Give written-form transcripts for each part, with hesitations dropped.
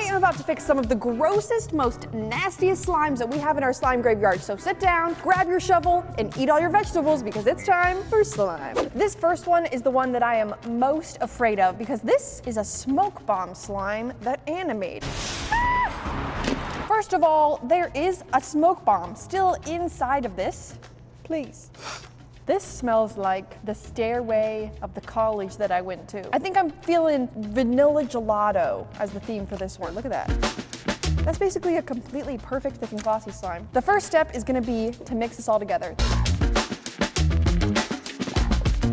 am about to fix some of the grossest, most nastiest slimes that we have in our slime graveyard. So sit down, grab your shovel, and eat all your vegetables because it's time for slime. This first one is the one that I am most afraid of because this is a smoke bomb slime that animates. First of all, there is a smoke bomb still inside of this. Please. This smells like the stairway of the college that I went to. I think I'm feeling vanilla gelato as the theme for this one. Look at that. That's basically a completely perfect thick and glossy slime. The first step is gonna be to mix this all together.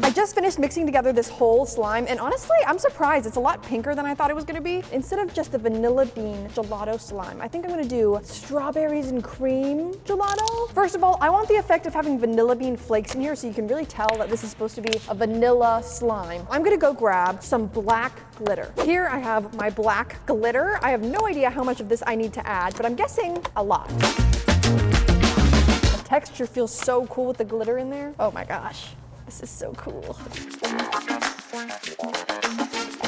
I just finished mixing together this whole slime, and honestly, I'm surprised. It's a lot pinker than I thought it was gonna be. Instead of just the vanilla bean gelato slime, I think I'm gonna do strawberries and cream gelato. First of all, I want the effect of having vanilla bean flakes in here so you can really tell that this is supposed to be a vanilla slime. I'm gonna go grab some black glitter. Here I have my black glitter. I have no idea how much of this I need to add, but I'm guessing a lot. The texture feels so cool with the glitter in there. Oh my gosh. This is so cool.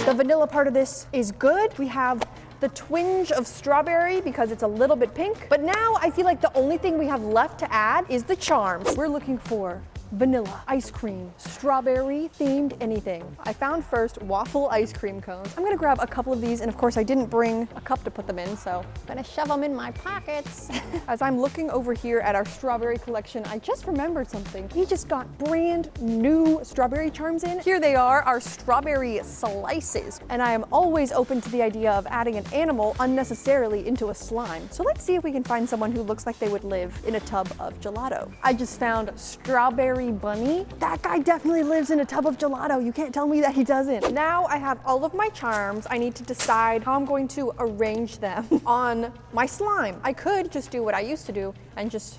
The vanilla part of this is good. We have the twinge of strawberry because it's a little bit pink. But now I feel like the only thing we have left to add is the charms. We're looking for vanilla, ice cream, strawberry themed anything. I found first waffle ice cream cones. I'm gonna grab a couple of these, and of course I didn't bring a cup to put them in, so I'm gonna shove them in my pockets. As I'm looking over here at our strawberry collection, I just remembered something. We just got brand new strawberry charms in. Here they are, our strawberry slices. And I am always open to the idea of adding an animal unnecessarily into a slime. So let's see if we can find someone who looks like they would live in a tub of gelato. I just found strawberry bunny. That guy definitely lives in a tub of gelato. You can't tell me that he doesn't. Now I have all of my charms. I need to decide how I'm going to arrange them on my slime. I could just do what I used to do and just,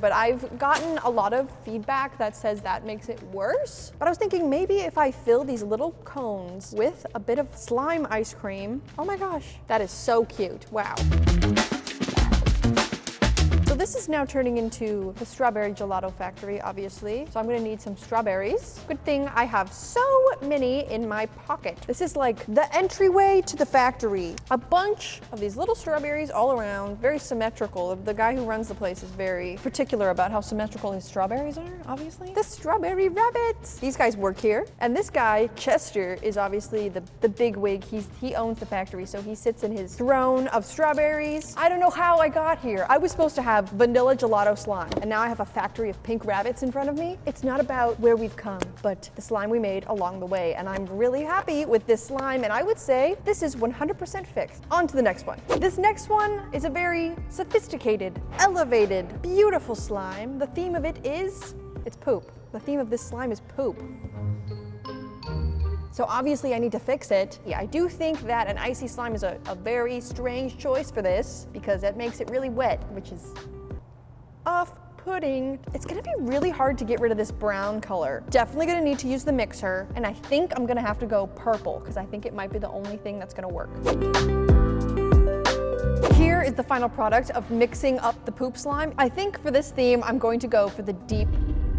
but I've gotten a lot of feedback that says that makes it worse. But I was thinking maybe if I fill these little cones with a bit of slime ice cream. Oh my gosh, that is so cute. Wow. So this is now turning into the strawberry gelato factory, obviously. So I'm gonna need some strawberries. Good thing I have so many in my pocket. This is like the entryway to the factory. A bunch of these little strawberries all around, very symmetrical. The guy who runs the place is very particular about how symmetrical his strawberries are, obviously. The strawberry rabbits. These guys work here. And this guy, Chester, is obviously the big wig. He owns the factory, so he sits in his throne of strawberries. I don't know how I got here. I was supposed to have vanilla gelato slime, and now I have a factory of pink rabbits in front of me. It's not about where we've come, but the slime we made along the way, and I'm really happy with this slime, and I would say this is 100% fixed. On to the next one. This next one is a very sophisticated, elevated, beautiful slime. The theme of it is, it's poop. The theme of this slime is poop. So obviously I need to fix it. Yeah, I do think that an icy slime is a very strange choice for this because it makes it really wet, which is off-putting. It's gonna be really hard to get rid of this brown color. Definitely gonna need to use the mixer, and I think I'm gonna have to go purple because I think it might be the only thing that's gonna work. Here is the final product of mixing up the poop slime. I think for this theme, I'm going to go for the deep,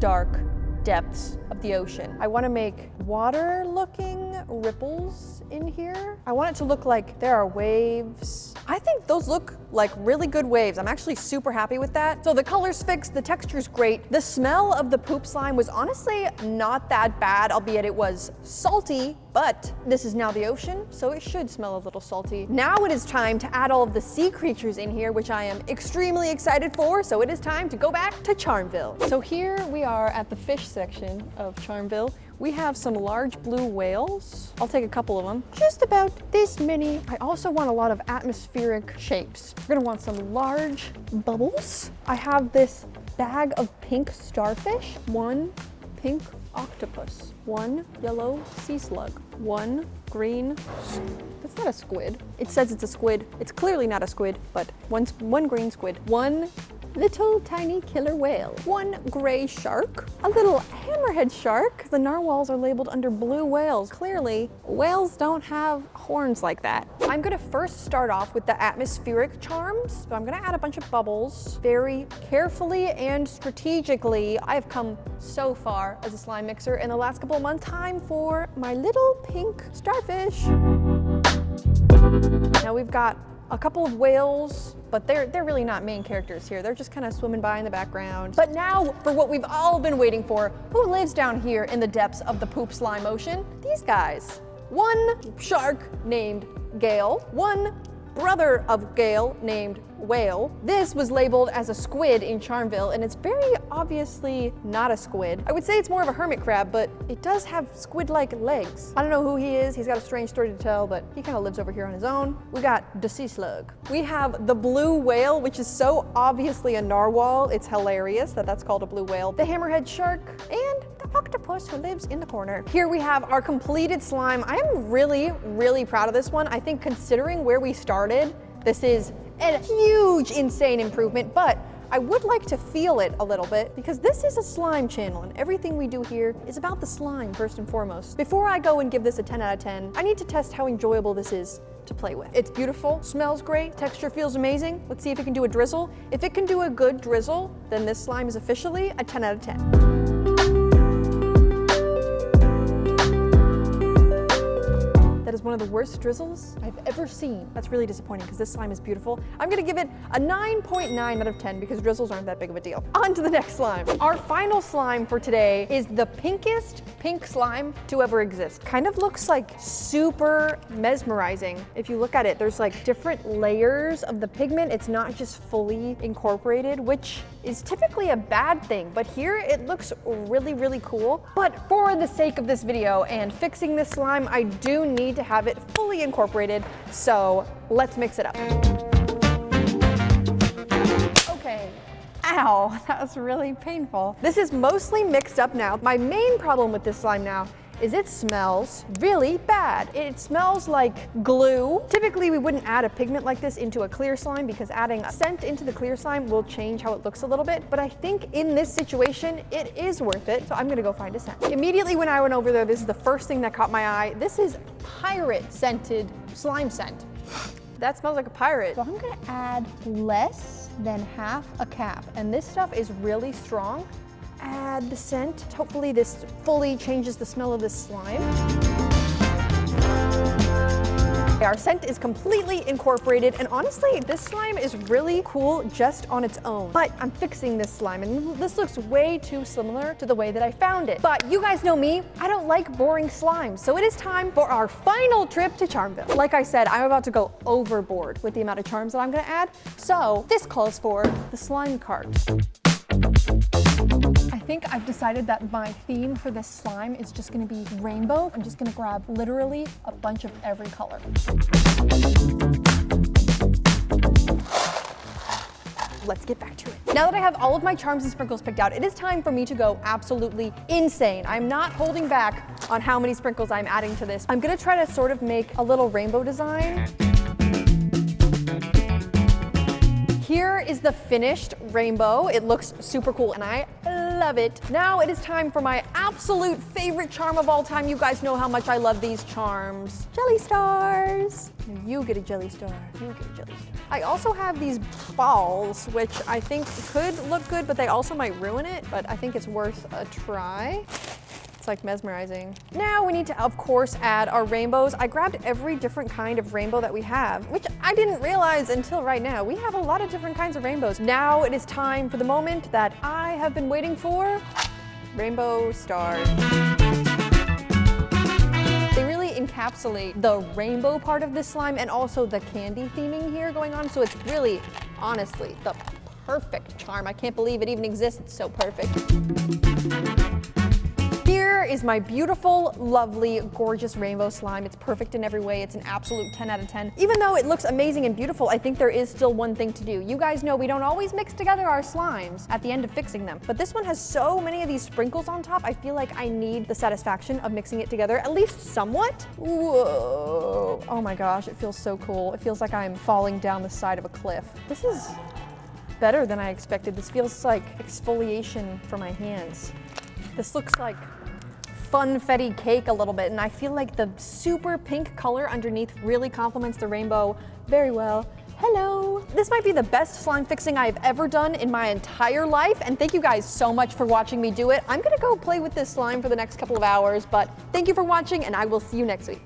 dark depths of the ocean. I want to make water-looking ripples in here. I want it to look like there are waves. I think those look like really good waves. I'm actually super happy with that. So the color's fixed, the texture's great. The smell of the poop slime was honestly not that bad, albeit it was salty, but this is now the ocean, so it should smell a little salty. Now it is time to add all of the sea creatures in here, which I am extremely excited for, so it is time to go back to Charmville. So here we are at the fish section of Charmville. We have some large blue whales. I'll take a couple of them. Just about this many. I also want a lot of atmospheric shapes. We're gonna want some large bubbles. I have this bag of pink starfish, one pink octopus, one yellow sea slug, one green, that's not a squid. It says it's a squid. It's clearly not a squid, but one green squid, one little tiny killer whale, one gray shark, a little hammerhead shark. The narwhals are labeled under blue whales. Clearly, whales don't have horns like that. I'm gonna first start off with the atmospheric charms. So I'm gonna add a bunch of bubbles very carefully and strategically. I have come so far as a slime mixer in the last couple of months. Time for my little pink starfish. Now we've got a couple of whales, but they're really not main characters here. They're just kind of swimming by in the background. But now for what we've all been waiting for, who lives down here in the depths of the poop slime ocean? These guys. One shark named Gale, one brother of Gale named Whale. This was labeled as a squid in Charmville, and it's very obviously not a squid. I would say it's more of a hermit crab, but it does have squid-like legs. I don't know who he is. He's got a strange story to tell, but he kind of lives over here on his own. We got the sea slug. We have the blue whale, which is so obviously a narwhal. It's hilarious that that's called a blue whale. The hammerhead shark, and the octopus who lives in the corner. Here we have our completed slime. I am really proud of this one. I think considering where we started, this is a huge, insane improvement, but I would like to feel it a little bit because this is a slime channel and everything we do here is about the slime first and foremost. Before I go and give this a 10 out of 10, I need to test how enjoyable this is to play with. It's beautiful, smells great, texture feels amazing. Let's see if it can do a drizzle. If it can do a good drizzle, then this slime is officially a 10 out of 10. That is one of the worst drizzles I've ever seen. That's really disappointing because this slime is beautiful. I'm gonna give it a 9.9 out of 10 because drizzles aren't that big of a deal. On to the next slime. Our final slime for today is the pinkest pink slime to ever exist. Kind of looks like super mesmerizing. If you look at it, there's like different layers of the pigment. It's not just fully incorporated, which is typically a bad thing, but here it looks really cool. But for the sake of this video and fixing this slime, I do need to have it fully incorporated, so let's mix it up. Okay. Ow, that was really painful. This is mostly mixed up now. My main problem with this slime now is it smells really bad. It smells like glue. Typically, we wouldn't add a pigment like this into a clear slime because adding a scent into the clear slime will change how it looks a little bit. But I think in this situation, it is worth it. So I'm gonna go find a scent. Immediately when I went over there, this is the first thing that caught my eye. This is pirate scented slime scent. That smells like a pirate. So I'm gonna add less than half a cap. And this stuff is really strong. Add the scent. Hopefully this fully changes the smell of this slime. Our scent is completely incorporated, and honestly, this slime is really cool just on its own. But I'm fixing this slime, and this looks way too similar to the way that I found it. But you guys know me, I don't like boring slime, so it is time for our final trip to Charmville. Like I said, I'm about to go overboard with the amount of charms that I'm gonna add, so this calls for the slime cart. I think I've decided that my theme for this slime is just gonna be rainbow. I'm just gonna grab literally a bunch of every color. Let's get back to it. Now that I have all of my charms and sprinkles picked out, it is time for me to go absolutely insane. I'm not holding back on how many sprinkles I'm adding to this. I'm gonna try to sort of make a little rainbow design. Here is the finished rainbow. It looks super cool and I love it. Now it is time for my absolute favorite charm of all time. You guys know how much I love these charms. Jelly stars. You get a jelly star. You get a jelly star. I also have these balls, which I think could look good, but they also might ruin it, but I think it's worth a try. It's like mesmerizing. Now we need to, of course, add our rainbows. I grabbed every different kind of rainbow that we have, which I didn't realize until right now. We have a lot of different kinds of rainbows. Now it is time for the moment that I have been waiting for. Rainbow stars. They really encapsulate the rainbow part of this slime and also the candy theming here going on. So it's really, honestly, the perfect charm. I can't believe it even exists. It's so perfect. Here is my beautiful, lovely, gorgeous rainbow slime. It's perfect in every way. It's an absolute 10 out of 10. Even though it looks amazing and beautiful, I think there is still one thing to do. You guys know we don't always mix together our slimes at the end of fixing them, but this one has so many of these sprinkles on top, I feel like I need the satisfaction of mixing it together, at least somewhat. Whoa. Oh my gosh, it feels so cool. It feels like I'm falling down the side of a cliff. This is better than I expected. This feels like exfoliation for my hands. This looks like funfetti cake a little bit, and I feel like the super pink color underneath really complements the rainbow very well. Hello! This might be the best slime fixing I've ever done in my entire life, and thank you guys so much for watching me do it. I'm gonna go play with this slime for the next couple of hours, but thank you for watching, and I will see you next week.